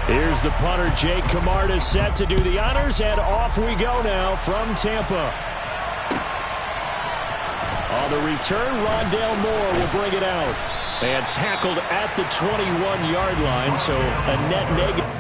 Here's the punter, Jake Camarda, set to do the honors, and off we go now from Tampa. On the return, Rondale Moore will bring it out. And tackled at the 21-yard line, so a net negative.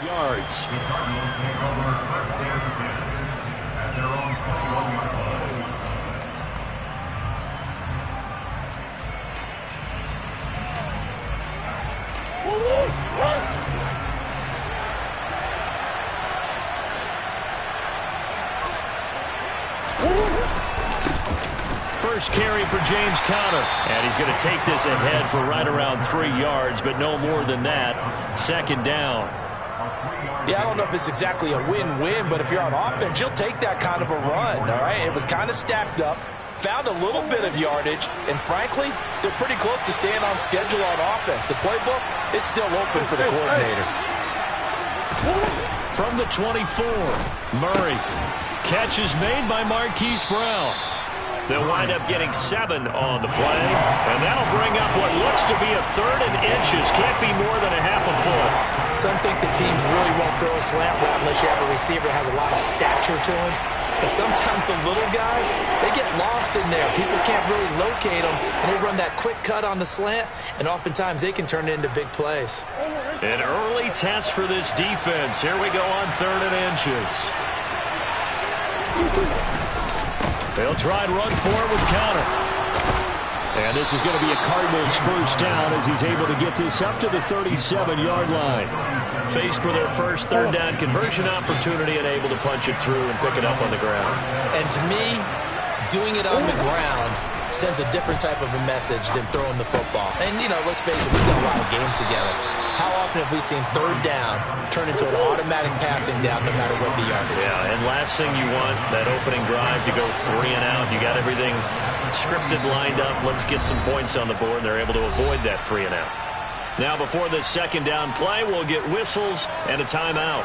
Yards. First carry for James Conner, and he's going to take this ahead for right around 3 yards, but no more than that. Second down. Yeah, I don't know if it's exactly a win-win, but if you're on offense, you'll take that kind of a run, all right? It was kind of stacked up, found a little bit of yardage, and frankly, they're pretty close to staying on schedule on offense. The playbook is still open for the coordinator. From the 24, Murray. Catch is made by Marquise Brown. They'll wind up getting 7 on the play, and that'll bring up what looks to be a 3rd and inches. Can't be more than a half a foot. Some think the teams really won't throw a slant route unless you have a receiver that has a lot of stature to him. Because sometimes the little guys, they get lost in there. People can't really locate them, and they run that quick cut on the slant, and oftentimes they can turn it into big plays. An early test for this defense. Here we go on 3rd and inches. They'll try and run for it with Conner. And this is going to be a Cardinals first down as he's able to get this up to the 37-yard line. Faced with their first 3rd down conversion opportunity and able to punch it through and pick it up on the ground. And to me, doing it on the ground sends a different type of a message than throwing the football. And, you know, let's face it, we've done a lot of games together. How often have we seen 3rd down turn into an automatic passing down no matter what the yardage? Yeah, and last thing you want, that opening drive to go 3 and out. You got everything scripted, lined up. Let's get some points on the board, and they're able to avoid that 3 and out. Now before this 2nd down play, we'll get whistles and a timeout.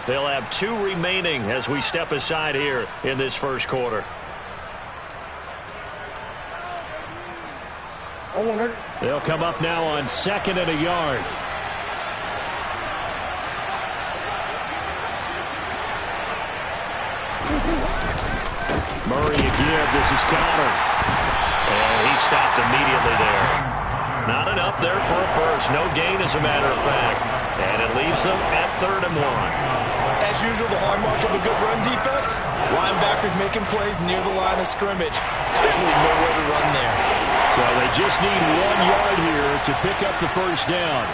They'll have 2 remaining as we step aside here in this first quarter. They'll come up now on 2nd and a yard. Murray again. This is Conner. And he stopped immediately there. Not enough there for a first. No gain, as a matter of fact. And it leaves them at 3rd and 1. As usual, the hallmark of a good run defense, linebackers making plays near the line of scrimmage. Absolutely nowhere to run there. So they just need 1 yard here to pick up the first down.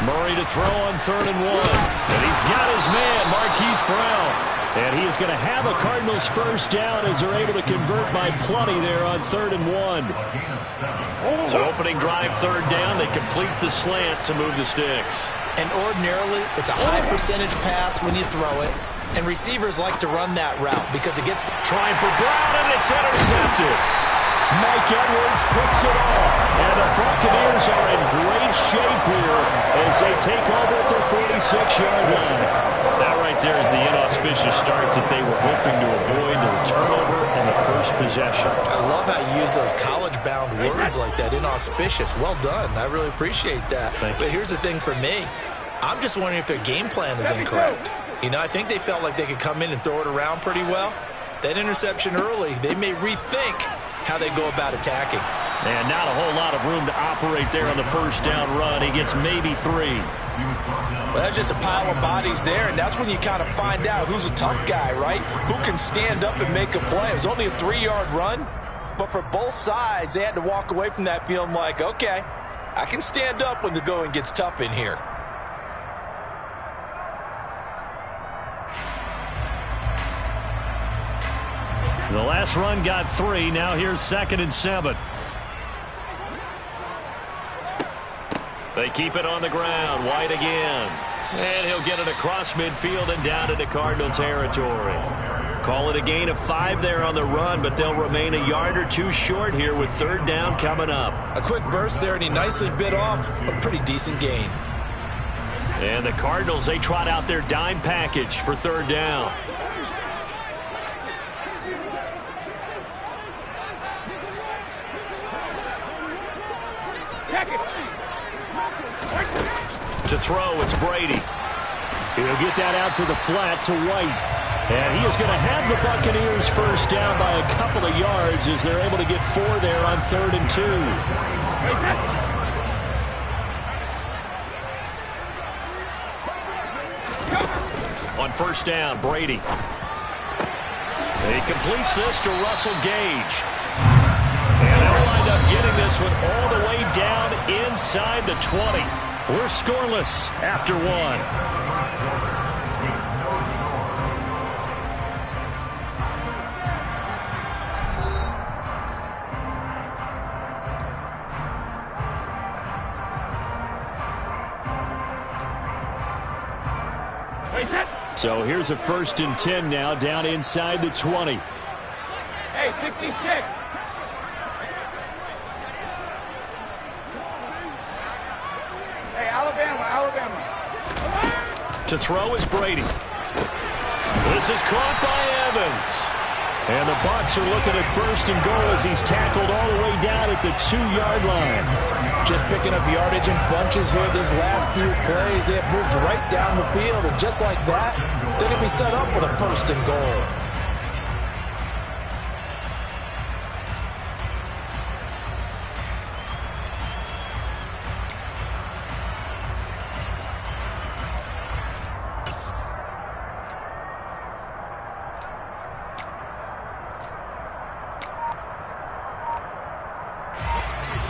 Murray to throw on 3rd and 1. And he's got his man, Marquise Brown. And he is going to have a Cardinals first down as they're able to convert by plenty there on 3rd and 1. So opening drive, 3rd down. They complete the slant to move the sticks. And ordinarily, it's a high percentage pass when you throw it. And receivers like to run that route because it gets... Trying for Brown, and it's intercepted. Mike Edwards picks it off. And the Buccaneers are in great shape here as they take over at their 46-yard line. That right there is the inauspicious start that they were hoping to avoid, the turnover and the first possession. I love how you use those college-bound words like that, inauspicious. Well done. I really appreciate that. But here's the thing for me. I'm just wondering if their game plan is incorrect. You know, I think they felt like they could come in and throw it around pretty well. That interception early, they may rethink how they go about attacking. And not a whole lot of room to operate there on the first down run. He gets maybe 3. Well, that's just a pile of bodies there, and that's when you kind of find out who's a tough guy, right? Who can stand up and make a play. It was only a 3-yard run, but for both sides, they had to walk away from that feeling like, okay, I can stand up when the going gets tough in here. The last run got 3. Now here's 2nd and 7. They keep it on the ground. White again. And he'll get it across midfield and down into Cardinal territory. Call it a gain of 5 there on the run, but they'll remain a yard or 2 short here with 3rd down coming up. A quick burst there, and he nicely bit off a pretty decent gain. And the Cardinals, they trot out their dime package for 3rd down. To throw, it's Brady. He'll get that out to the flat to White. And he is going to have the Buccaneers first down by a couple of yards as they're able to get 4 there on 3rd and 2. On 1st down, Brady. He completes this to Russell Gage. And they'll wind up getting this one all the way down inside the 20. We're scoreless after 1. So here's a 1st and 10 now down inside the 20. Hey, 66. Hey, Alabama. To throw is Brady. This is caught by Evans. And the Bucs are looking at 1st and goal as he's tackled all the way down at the 2-yard line. Just picking up yardage in bunches here these last few plays. They have moved right down the field, and just like that, they're going to be set up with a 1st and goal.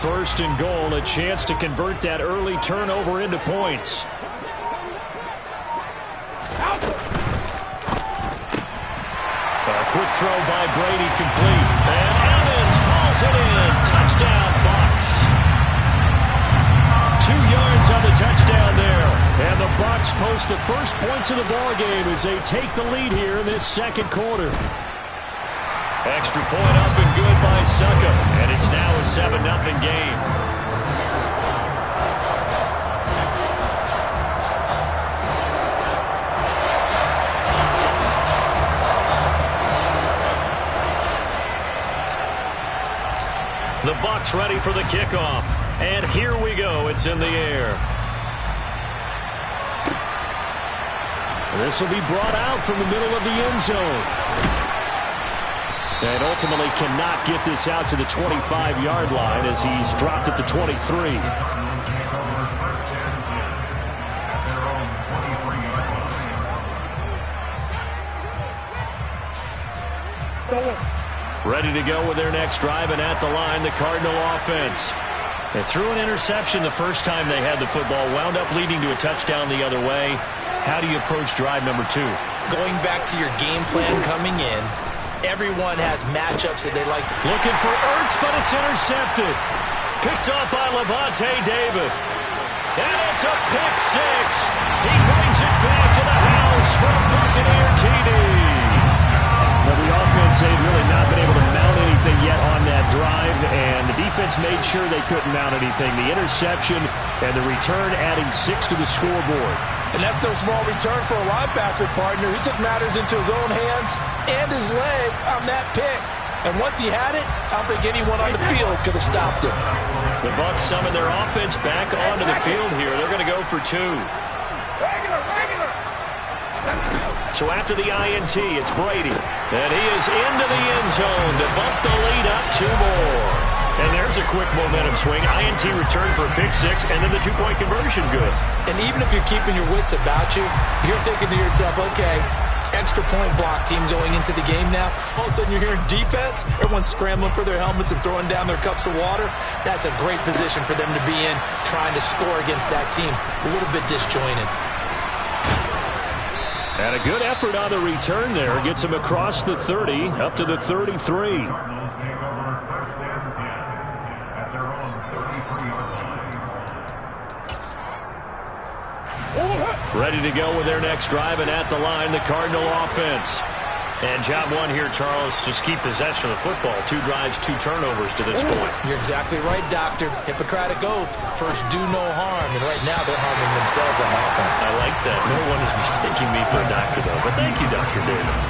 First and goal, a chance to convert that early turnover into points. A quick throw by Brady complete. And Evans calls it in. Touchdown, Bucs. 2 yards on the touchdown there. And the Bucs post the first points of the ballgame as they take the lead here in this 2nd quarter. Extra point up and good by Succa. And it's now a 7-0 game. The Bucs ready for the kickoff. And here we go. It's in the air. This will be brought out from the middle of the end zone. And ultimately cannot get this out to the 25-yard line as he's dropped at the 23. Ready to go with their next drive, and at the line, the Cardinal offense. They threw an interception the first time they had the football, wound up leading to a touchdown the other way. How do you approach drive number 2? Going back to your game plan coming in, everyone has matchups that they like. Looking for Ertz, but it's intercepted. Picked up by Levante David. And it's a pick 6. He brings it back to the house for a Buccaneer TD. Well, the offense, they've really not been able to mount anything yet on that drive, and the defense made sure they couldn't mount anything. The interception and the return adding 6 to the scoreboard. And that's no small return for a linebacker partner. He took matters into his own hands and his legs on that pick. And once he had it, I don't think anyone on the field could have stopped it. The Bucs summon their offense back onto the field here. They're going to go for 2. So after the INT, it's Brady. And he is into the end zone to bump the lead up 2 more. And there's a quick momentum swing. INT return for a pick 6, and then the 2-point conversion good. And even if you're keeping your wits about you, you're thinking to yourself, okay, extra point block team going into the game now. All of a sudden you're hearing defense. Everyone's scrambling for their helmets and throwing down their cups of water. That's a great position for them to be in, trying to score against that team. A little bit disjointed. And a good effort on the return there. Gets him across the 30, up to the 33. Ready to go with their next drive, and at the line, the Cardinal offense. And job one here, Charles, just keep possession of the football. 2 drives, 2 turnovers to this point. You're exactly right, Doctor. Hippocratic oath. First, do no harm. And right now, they're harming themselves on offense. I like that. No one is mistaking me for a doctor, though. But thank you, Dr. Davis.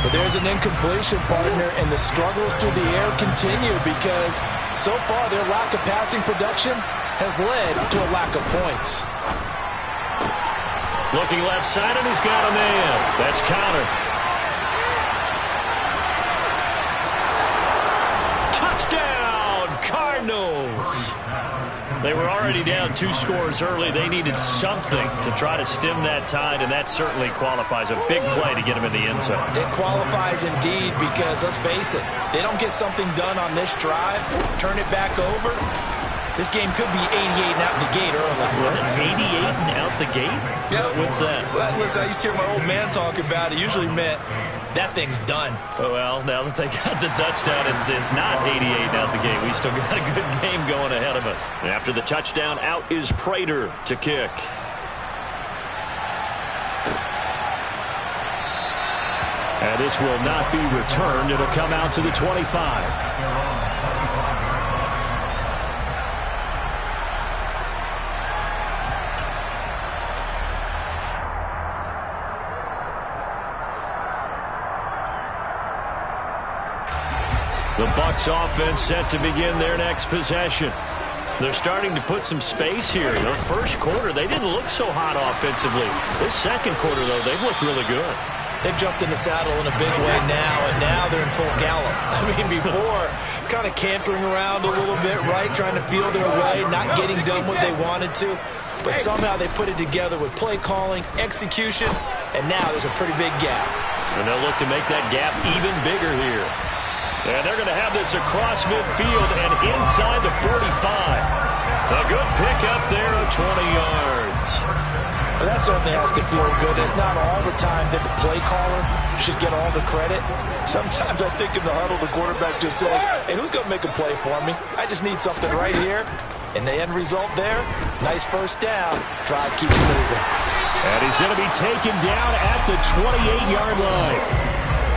But there's an incompletion, partner, and the struggles through the air continue because so far their lack of passing production has led to a lack of points. Looking left side, and he's got a man. That's counter. Touchdown, Cardinals. They were already down 2 scores early. They needed something to try to stem that tide, and that certainly qualifies. A big play to get them in the end zone. It qualifies indeed because, let's face it, they don't get something done on this drive, turn it back over. This game could be 88 and out the gate early. What? 88 and out the gate? Yeah. What's that? Well, listen, I used to hear my old man talk about it. Usually meant that thing's done. Well, now that they got the touchdown, it's not 88 and out the gate. We still got a good game going ahead of us. And after the touchdown, out is Prater to kick. And this will not be returned. It'll come out to the 25. The Bucs offense set to begin their next possession. They're starting to put some space here. The first quarter, they didn't look so hot offensively. This second quarter, though, they've looked really good. They've jumped in the saddle in a big way now, and now they're in full gallop. I mean, before, kind of cantering around a little bit, right, trying to feel their way, not getting done what they wanted to. But somehow they put it together with play calling, execution, and now there's a pretty big gap. And they'll look to make that gap even bigger here. And they're going to have this across midfield and inside the 45. A good pickup there of 20 yards. Well, that certainly has to feel good. It's not all the time that the play caller should get all the credit. Sometimes I think in the huddle, the quarterback just says, hey, who's going to make a play for me? I just need something right here. And the end result there, nice first down. Drive keeps moving. And he's going to be taken down at the 28-yard line.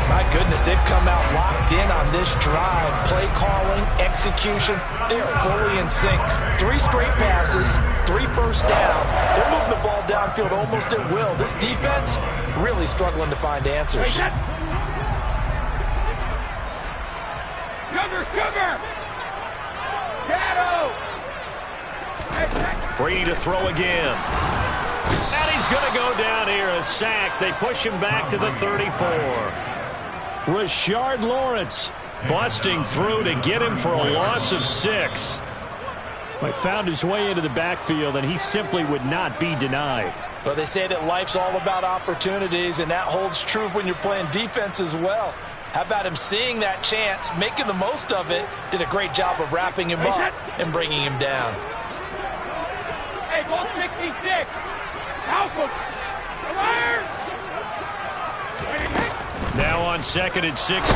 My goodness, they've come out locked in on this drive. Play calling, execution, they are fully in sync. 3 straight passes, 3 first downs. They're moving the ball downfield almost at will. This defense really struggling to find answers. Sugar! Shadow! Brady to throw again. And he's going to go down here, a sack. They push him back to the 34. Rashard Lawrence busting through to get him for a loss of 6. He found his way into the backfield, and he simply would not be denied. Well, they say that life's all about opportunities, and that holds true when you're playing defense as well. How about him seeing that chance, making the most of it, did a great job of wrapping him up and bringing him down. Hey, ball 66. Help him. Come here. Now on 2nd and 16,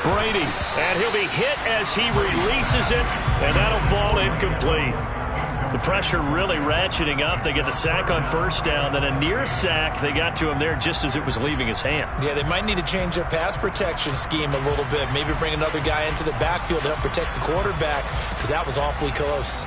Brady, and he'll be hit as he releases it, and that'll fall incomplete. The pressure really ratcheting up. They get the sack on first down, then a near sack. They got to him there just as it was leaving his hand. Yeah, they might need to change their pass protection scheme a little bit. Maybe bring another guy into the backfield to help protect the quarterback, because that was awfully close.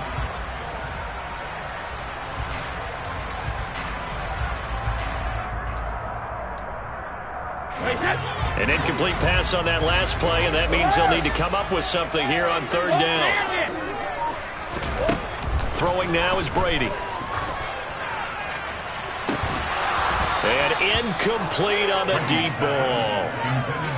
An incomplete pass on that last play, and that means they'll need to come up with something here on 3rd down. Throwing now is Brady. And incomplete on the deep ball.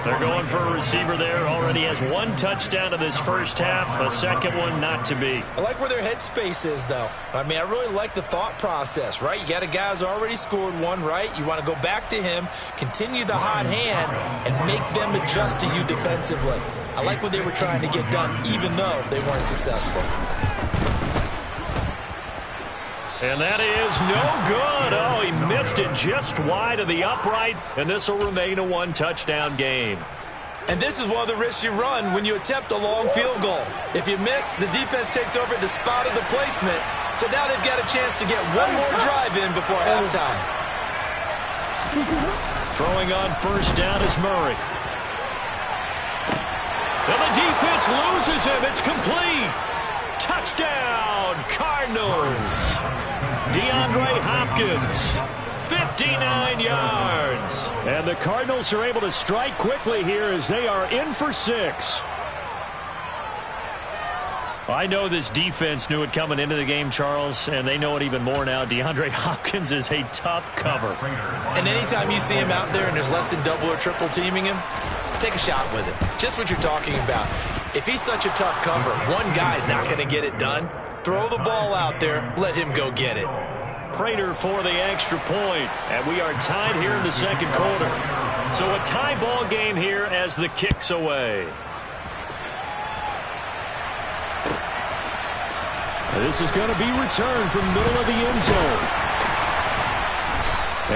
They're going for a receiver there. Already has 1 touchdown in this first half. A second one not to be. I like where their headspace is, though. I mean, I really like the thought process, right? You got a guy who's already scored 1, right? You want to go back to him, continue the hot hand, and make them adjust to you defensively. I like what they were trying to get done, even though they weren't successful. And that is no good. Oh, he missed it just wide of the upright, and this will remain a one-touchdown game. And this is one of the risks you run when you attempt a long field goal. If you miss, the defense takes over the spot of the placement. So now they've got a chance to get one more drive in before halftime. Throwing on first down is Murray. And the defense loses him. It's complete. Touchdown, Cardinals. DeAndre Hopkins, 59 yards. And the Cardinals are able to strike quickly here as they are in for 6. I know this defense knew it coming into the game, Charles, and they know it even more now. DeAndre Hopkins is a tough cover. And anytime you see him out there and there's less than double or triple teaming him, take a shot with it. Just what you're talking about. If he's such a tough cover, one guy's not going to get it done. Throw the ball out there. Let him go get it. Prater for the extra point, and we are tied here in the second quarter. So a tie ball game here as the kick's away. This is going to be returned from middle of the end zone.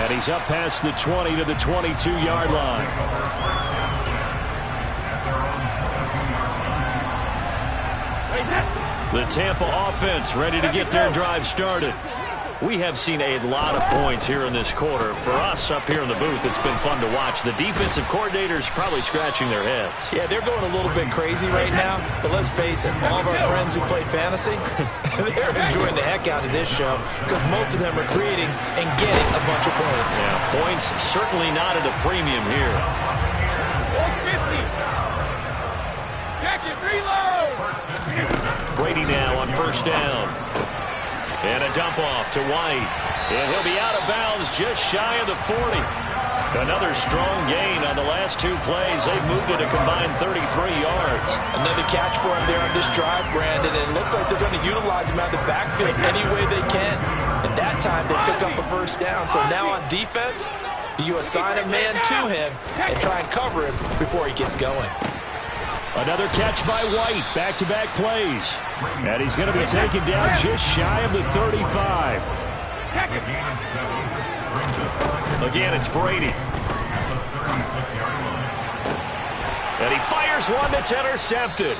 And he's up past the 20 to the 22-yard line. The Tampa offense ready to get their drive started. We have seen a lot of points here in this quarter. For us up here in the booth, it's been fun to watch. The defensive coordinators probably scratching their heads. Yeah, they're going a little bit crazy right now. But let's face it, all of our friends who play fantasy, they're enjoying the heck out of this show because most of them are creating and getting a bunch of points. Yeah, points certainly not at a premium here. 450. Jacket, reload. Brady now on first down. And a dump off to White. And he'll be out of bounds just shy of the 40. Another strong gain on the last 2 plays. They've moved it a combined 33 yards. Another catch for him there on this drive, Brandon. And it looks like they're going to utilize him out of the backfield any way they can. And that time they pick up a first down. So now on defense, do you assign a man to him and try and cover him before he gets going? Another catch by White. Back-to-back plays. And he's going to be taken down just shy of the 35. Again, it's Brady. And he fires one that's intercepted.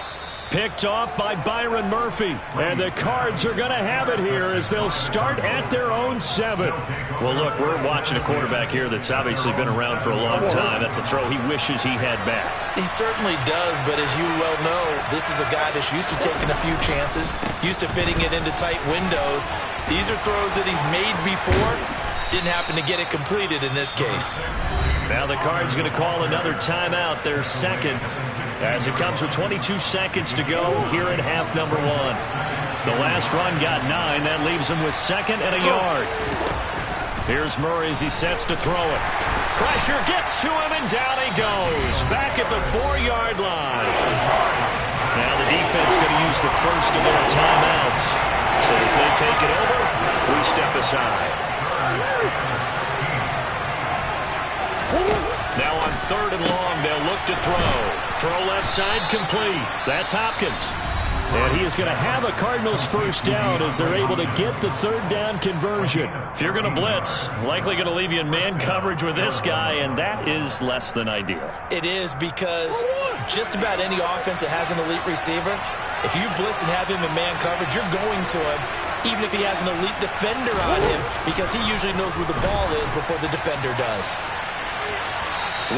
Picked off by Byron Murphy. And the Cards are going to have it here as they'll start at their own 7. Well, look, we're watching a quarterback here that's obviously been around for a long time. That's a throw he wishes he had back. He certainly does, but as you well know, this is a guy that's used to taking a few chances, used to fitting it into tight windows. These are throws that he's made before. Didn't happen to get it completed in this case. Now the Cards going to call another timeout, their second, as it comes with 22 seconds to go here at half number 1. The last run got 9. That leaves him with second and a yard. Here's Murray as he sets to throw it. Pressure gets to him, and down he goes. Back at the 4-yard line. Now the defense going to use the first of their timeouts. So as they take it over, we step aside. Now on 3rd and long, they'll look to throw. Throw left side complete. That's Hopkins. And he is going to have a Cardinals first down as they're able to get the 3rd down conversion. If you're going to blitz, likely going to leave you in man coverage with this guy, and that is less than ideal. It is because just about any offense that has an elite receiver, if you blitz and have him in man coverage, you're going to him, even if he has an elite defender on him, because he usually knows where the ball is before the defender does.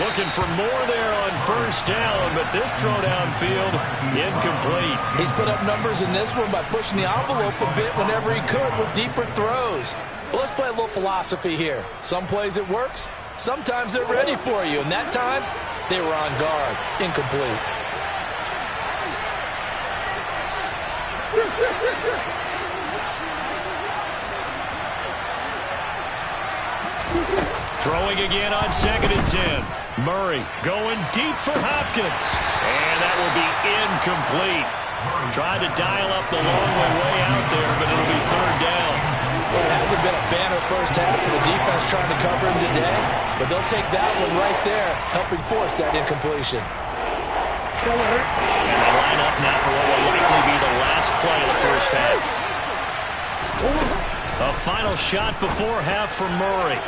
Looking for more there on first down, but this throw downfield, incomplete. He's put up numbers in this one by pushing the envelope a bit whenever he could with deeper throws. But let's play a little philosophy here. Some plays it works, sometimes they're ready for you, and that time they were on guard. Incomplete. Throwing again on 2nd and 10. Murray going deep for Hopkins. And that will be incomplete. Trying to dial up the long way out there, but it'll be 3rd down. Well, it hasn't been a banner first half for the defense trying to cover him today, but they'll take that one right there, helping force that incompletion. And they line up now for what will likely be the last play of the first half. A final shot before half for Murray.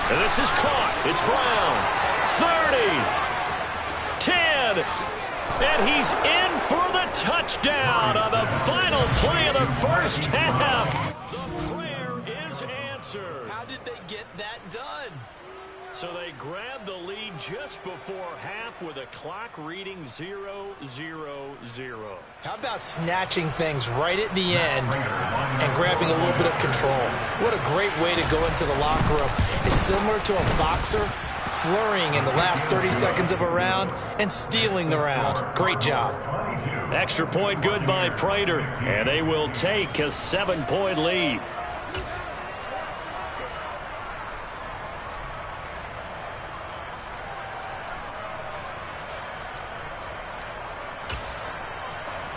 And this is caught. It's Brown. 30. 10. And he's in for the touchdown on the final play of the first half. The prayer is answered. How did they get that done? So they grabbed the lead just before half with a clock reading 0-0-0. How about snatching things right at the end and grabbing a little bit of control? What a great way to go into the locker room. It's similar to a boxer flurrying in the last 30 seconds of a round and stealing the round. Great job. Extra point good by Prater, and they will take a 7-point lead.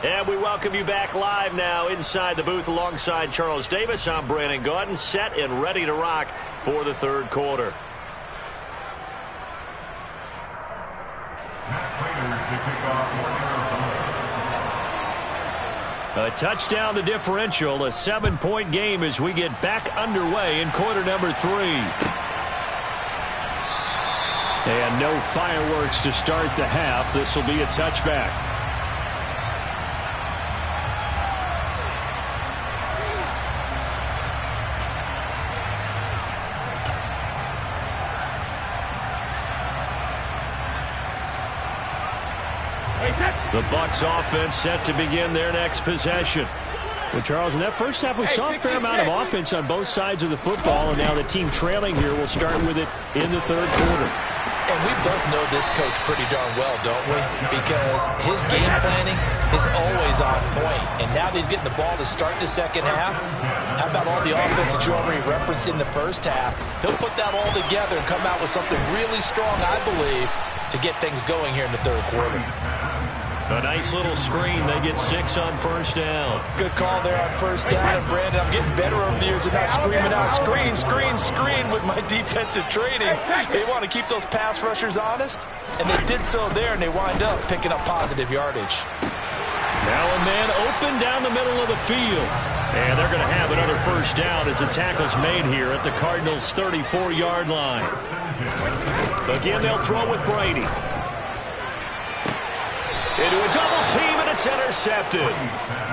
And we welcome you back live now inside the booth alongside Charles Davis. I'm Brandon Gaudin, set and ready to rock for the third quarter. A touchdown the differential, a 7-point game as we get back underway in quarter number 3. And no fireworks to start the half. This will be a touchback. The Bucs offense set to begin their next possession. Well, Charles, in that first half, we saw a fair amount of offense on both sides of the football, and now the team trailing here will start with it in the third quarter. And we both know this coach pretty darn well, don't we? Because his game planning is always on point. And now that he's getting the ball to start the second half, how about all the offense that you already referenced in the first half? He'll put that all together and come out with something really strong, I believe, to get things going here in the third quarter. A nice little screen. They get 6 on first down. Good call there on first down. And Brandon, I'm getting better over the years and not screaming out screen, screen, screen with my defensive training. They want to keep those pass rushers honest, and they did so there, and they wind up picking up positive yardage. Now a man open down the middle of the field. And they're going to have another first down as the tackle's made here at the Cardinals' 34-yard line. Again, they'll throw with Brady. Into a double team, and it's intercepted.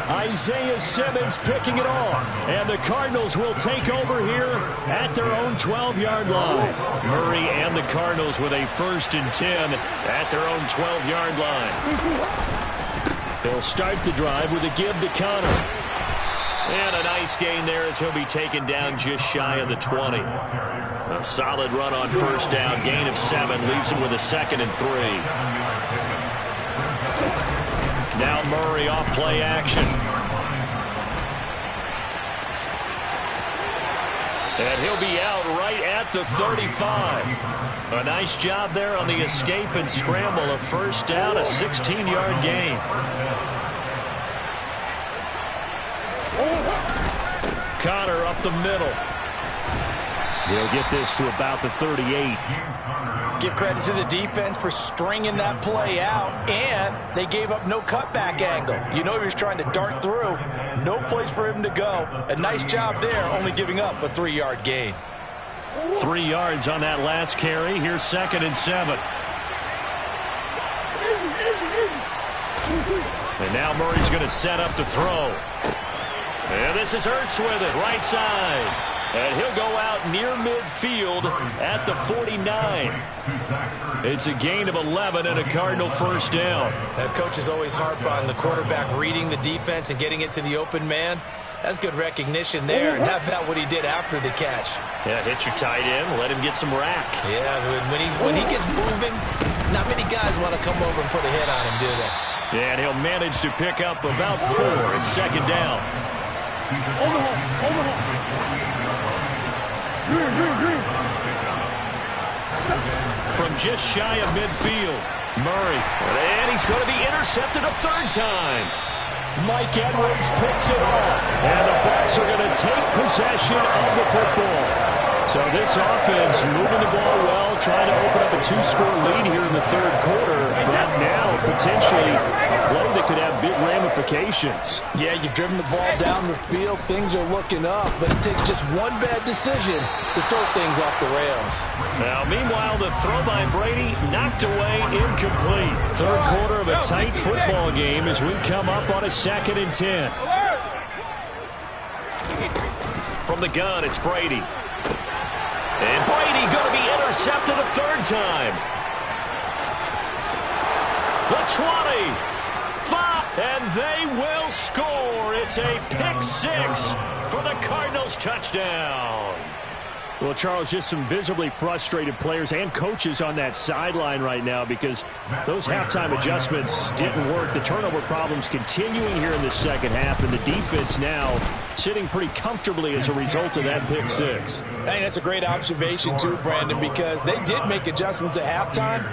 Isaiah Simmons picking it off. And the Cardinals will take over here at their own 12-yard line. Murray and the Cardinals with a 1st and 10 at their own 12-yard line. They'll start the drive with a give to Connor. And a nice gain there as he'll be taken down just shy of the 20. A solid run on first down. Gain of 7 leaves him with a 2nd and 3. Now Murray off play action. And he'll be out right at the 35. A nice job there on the escape and scramble. A first down, a 16-yard gain. Connor up the middle. We'll get this to about the 38. Give credit to the defense for stringing that play out, and they gave up no cutback angle. You know he was trying to dart through. No place for him to go. A nice job there, only giving up a 3-yard gain. 3 yards on that last carry. Here's 2nd and 7. And now Murray's going to set up to throw. And this is Ertz with it, right side. And he'll go out near midfield at the 49. It's a gain of 11 and a Cardinal first down. That coach is always harp on the quarterback reading the defense and getting it to the open man. That's good recognition there. And how about what he did after the catch? Yeah, hit your tight end, let him get some rack. Yeah, when he gets moving, not many guys want to come over and put a hit on him, do they? Yeah, and he'll manage to pick up about 4. It's 2nd down. From just shy of midfield, Murray. And he's going to be intercepted a 3rd time. Mike Edwards picks it off. And the Bucs are going to take possession of the football. So this offense moving the ball well, trying to open up a a two-score lead here in the third quarter, but now potentially a play that could have big ramifications. Yeah, you've driven the ball down the field. Things are looking up, but it takes just one bad decision to throw things off the rails. Now, meanwhile, the throw by Brady knocked away, incomplete. Third quarter of a tight football game as we come up on a 2nd and 10. From the gun, it's Brady. And Brady going to be intercepted a third time. The 20. 5. And they will score. It's a pick 6 for the Cardinals touchdown. Well, Charles, just some visibly frustrated players and coaches on that sideline right now because those halftime adjustments didn't work. The turnover problems continuing here in the second half, and the defense now sitting pretty comfortably as a result of that pick 6. I think that's a great observation too, Brandon, because they did make adjustments at halftime.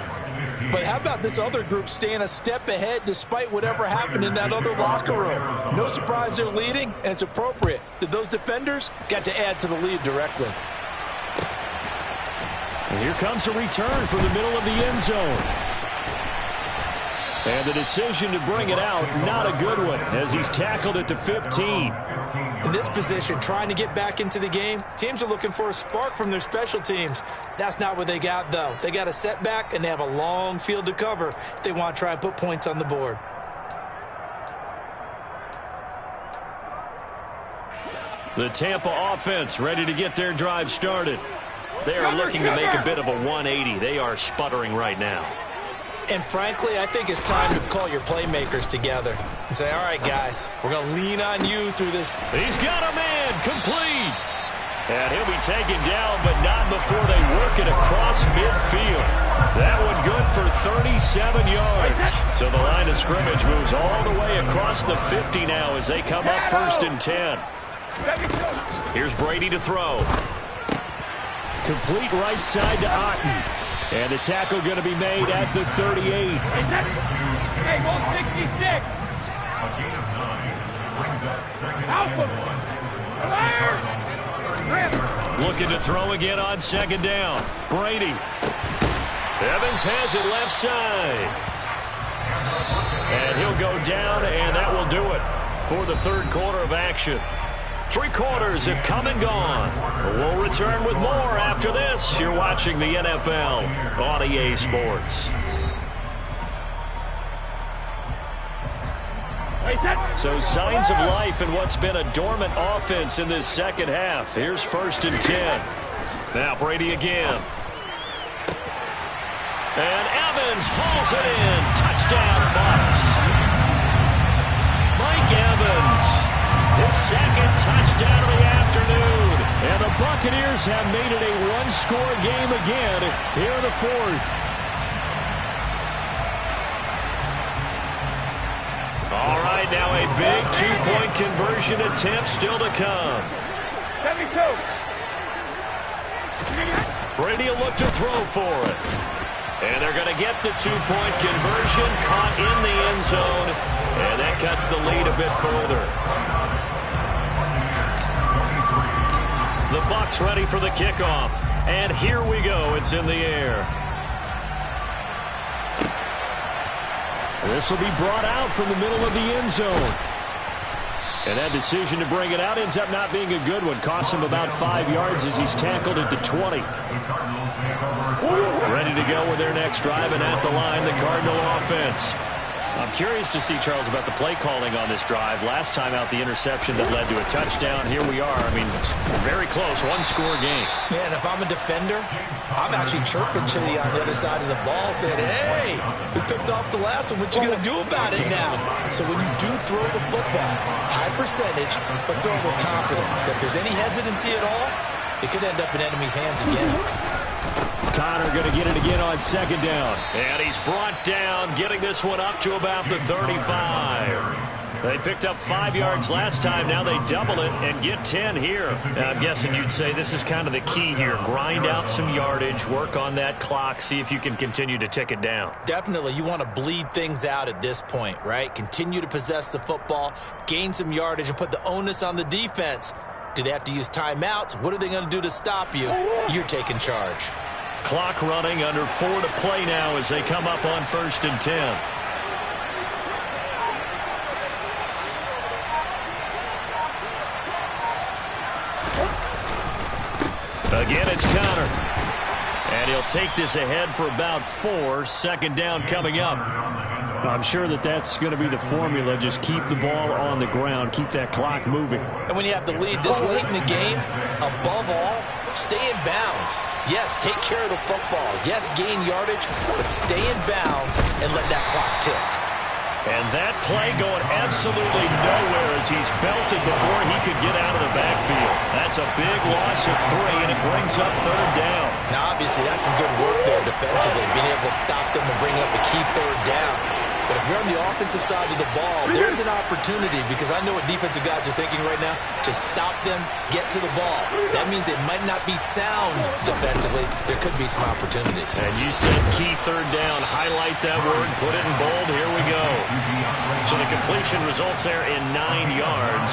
But how about this other group staying a step ahead despite whatever happened in that other locker room? No surprise they're leading, and it's appropriate that those defenders got to add to the lead directly. And here comes a return from the middle of the end zone. And the decision to bring it out, not a good one, as he's tackled at the 15. In this position, trying to get back into the game, teams are looking for a spark from their special teams. That's not what they got, though. They got a setback, and they have a long field to cover if they want to try and put points on the board. The Tampa offense ready to get their drive started. They are looking to make a bit of a 180. They are sputtering right now. And frankly, I think it's time to call your playmakers together and say, all right, guys, we're going to lean on you through this. He's got a man, complete. And he'll be taken down, but not before they work it across midfield. That one good for 37 yards. So the line of scrimmage moves all the way across the 50 now as they come up 1st and 10. Here's Brady to throw. Complete right side to Otten. And the tackle going to be made at the 38. Hey, 166. Looking to throw again on 2nd down. Brady. Evans has it left side. And he'll go down, and that will do it for the third quarter of action. 3 quarters have come and gone. We'll return with more after this. You're watching the NFL on EA Sports. So signs of life in what's been a dormant offense in this second half. Here's 1st and 10. Now Brady again. And Evans hauls it in. Touchdown, Bucs. Mike Evans. His 2nd touchdown of the afternoon. And the Buccaneers have made it a one-score game again here in the 4th. All right, now a big 2-point conversion attempt still to come. 72. Brady will look to throw for it. And they're going to get the 2-point conversion, caught in the end zone, and that cuts the lead a bit further. The Bucs ready for the kickoff. And here we go. It's in the air. This will be brought out from the middle of the end zone. And that decision to bring it out ends up not being a good one. Costs him about 5 yards as he's tackled at the 20. Ready to go with their next drive, and at the line, the Cardinal offense. I'm curious to see, Charles, about the play calling on this drive. Last time out, the interception that led to a touchdown. Here we are. I mean, very close, one-score game. Yeah, and if I'm a defender, I'm actually chirping Chili on the other side of the ball, saying, hey, we picked off the last one. What you going to do about it now? So when you do throw the football, high percentage, but throw it with confidence. If there's any hesitancy at all, it could end up in enemy's hands again. Connor going to get it again on 2nd down. And he's brought down, getting this one up to about the 35. They picked up 5 yards last time. Now they double it and get 10 here. Now, I'm guessing you'd say this is kind of the key here. Grind out some yardage, work on that clock, see if you can continue to tick it down. Definitely. You want to bleed things out at this point, right? Continue to possess the football, gain some yardage, and put the onus on the defense. Do they have to use timeouts? What are they going to do to stop you? You're taking charge. Clock running, under 4 to play now as they come up on 1st and 10. Again, it's Connor. And he'll take this ahead for about 4. 2nd down coming up. I'm sure that that's going to be the formula. Just keep the ball on the ground. Keep that clock moving. And when you have the lead this late in the game, above all, stay in bounds. Yes, take care of the football. Yes, gain yardage, but stay in bounds and let that clock tick. And that play going absolutely nowhere as he's belted before he could get out of the backfield. That's a big loss of 3, and it brings up 3rd down. Now, obviously, that's some good work there defensively, being able to stop them and bring up a key 3rd down. But if you're on the offensive side of the ball, there's an opportunity, because I know what defensive guys are thinking right now. Just stop them, get to the ball. That means they might not be sound defensively. There could be some opportunities. And you said key 3rd down. Highlight that word, put it in bold. Here we go. So the completion results there in 9 yards.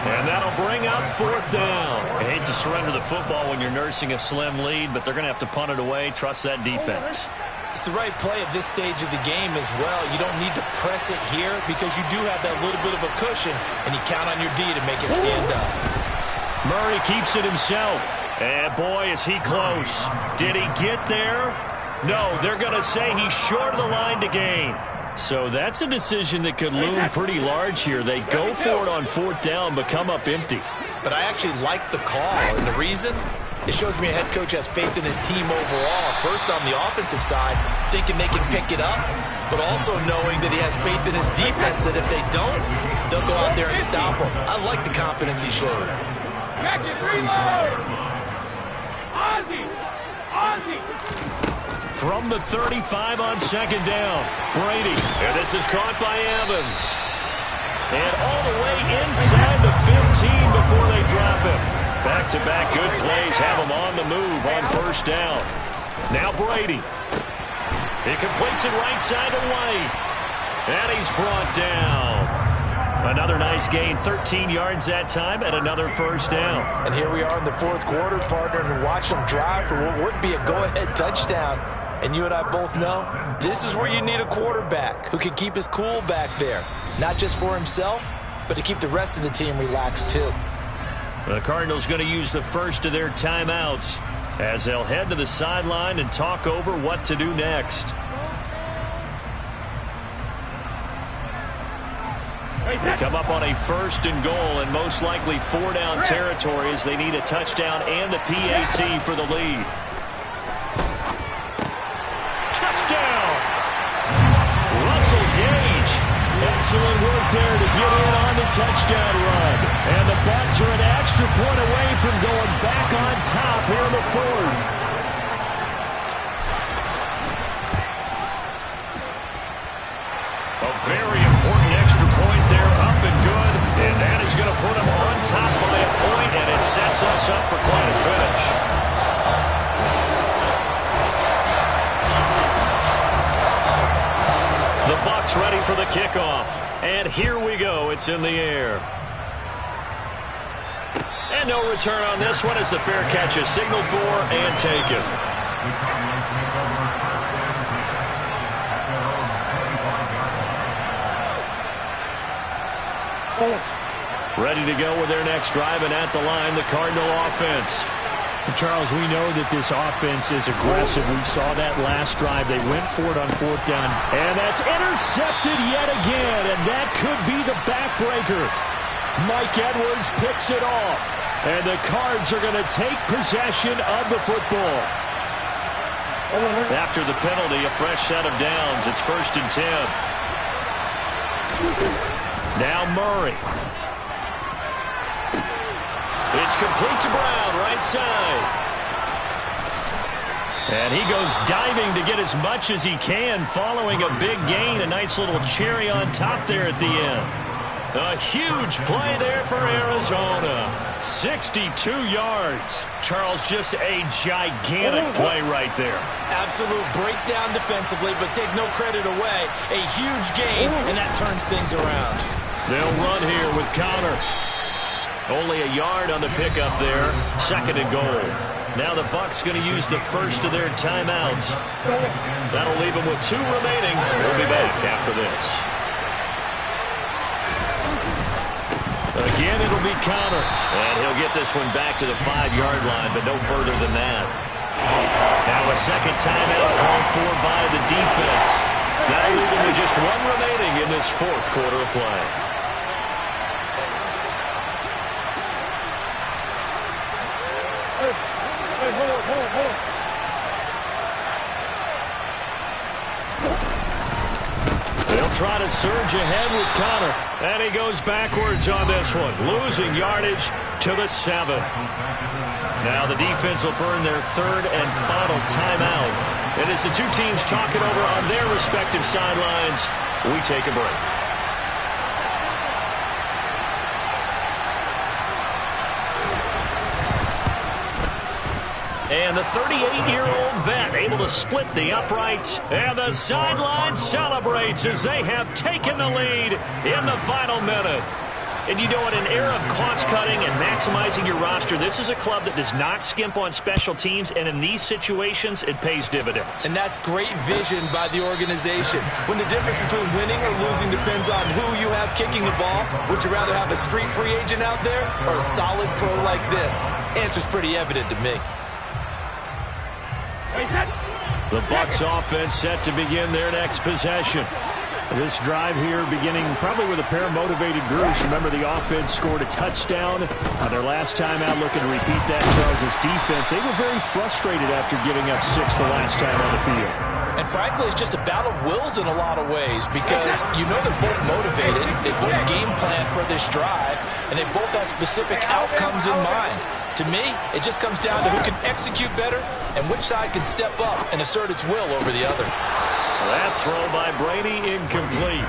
And that'll bring up 4th down. I hate to surrender the football when you're nursing a slim lead, but they're going to have to punt it away. Trust that defense. It's the right play at this stage of the game as well. You don't need to press it here because you do have that little bit of a cushion, and you count on your D to make it stand up. Murray keeps it himself. And boy, is he close. Did he get there? No, they're going to say he's short of the line to gain. So that's a decision that could loom pretty large here. They go for it on 4th down, but come up empty. But I actually like the call, and the reason? It shows me a head coach has faith in his team overall. First, on the offensive side, thinking they can pick it up, but also knowing that he has faith in his defense that if they don't, they'll go out there and stop them. I like the confidence he showed. Back it, reload! Ozzie! From the 35 on 2nd down, Brady. And this is caught by Evans. And all the way inside the 15 before they drop him. Back-to-back good plays have him on the move on 1st down. Now Brady. He completes it right side to White. And he's brought down. Another nice gain, 13 yards that time, and another 1st down. And here we are in the 4th quarter, partner, and watch them drive for what would be a go-ahead touchdown. And you and I both know this is where you need a quarterback who can keep his cool back there. Not just for himself, but to keep the rest of the team relaxed too. The Cardinals going to use the first of their timeouts as they'll head to the sideline and talk over what to do next. They come up on a 1st and goal and most likely 4-down territory as they need a touchdown and a PAT for the lead. Touchdown! Russell Gage. Excellent work there to get in on the touchdown run. And the Bucs are an extra point away from going back on top here in the 4th. A very important extra point there, up and good. And that is going to put them on top by a point, and it sets us up for quite a finish. The Bucs ready for the kickoff. And here we go. It's in the air. And no return on this one as the fair catch is signaled for and taken. Ready to go with their next drive, and at the line, the Cardinal offense. Charles, we know that this offense is aggressive. We saw that last drive. They went for it on 4th down. And that's intercepted yet again, and that could be the backbreaker. Mike Edwards picks it off, and the Cards are going to take possession of the football. After the penalty, a fresh set of downs. It's 1st and 10. Now Murray. It's complete to Brown, right side. And he goes diving to get as much as he can following a big gain. A nice little cherry on top there at the end. A huge play there for Arizona. 62 yards. Charles, just a gigantic play right there. Absolute breakdown defensively, but take no credit away. A huge gain, and that turns things around. They'll run here with Connor. Only a yard on the pickup there. 2nd and goal. Now the Bucs going to use the first of their timeouts. That'll leave them with 2 remaining. We'll be back after this. Again, it'll be Connor. And he'll get this one back to the 5-yard line, but no further than that. Now a second timeout called for by the defense. That'll leave them with just 1 remaining in this 4th quarter of play. They'll try to surge ahead with Connor. And he goes backwards on this one, losing yardage to the 7. Now the defense will burn their 3rd and final timeout. And as the 2 teams talk it over on their respective sidelines, we take a break. And the 38-year-old vet able to split the uprights. And the sideline celebrates as they have taken the lead in the final minute. And you know, in an era of cost-cutting and maximizing your roster, this is a club that does not skimp on special teams, and in these situations, it pays dividends. And that's great vision by the organization. When the difference between winning or losing depends on who you have kicking the ball, would you rather have a street free agent out there or a solid pro like this? Answer's pretty evident to me. The Bucs offense set to begin their next possession. This drive here beginning probably with a pair of motivated groups. Remember, the offense scored a touchdown on their last time out, looking to repeat that. Charles' defense, they were very frustrated after giving up 6 the last time on the field. And frankly, it's just a battle of wills in a lot of ways because you know they're both motivated, they both game plan for this drive, and they both have specific outcomes in mind. To me, it just comes down to who can execute better and which side can step up and assert its will over the other. That throw by Brady incomplete.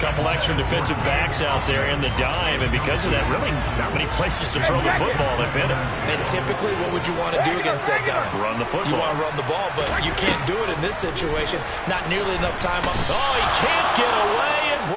Couple extra defensive backs out there in the dime, and because of that, really not many places to throw the football if in it. And typically, what would you want to do against that dime? Run the football. You want to run the ball, but you can't do it in this situation. Not nearly enough time on. Oh, he can't get away, and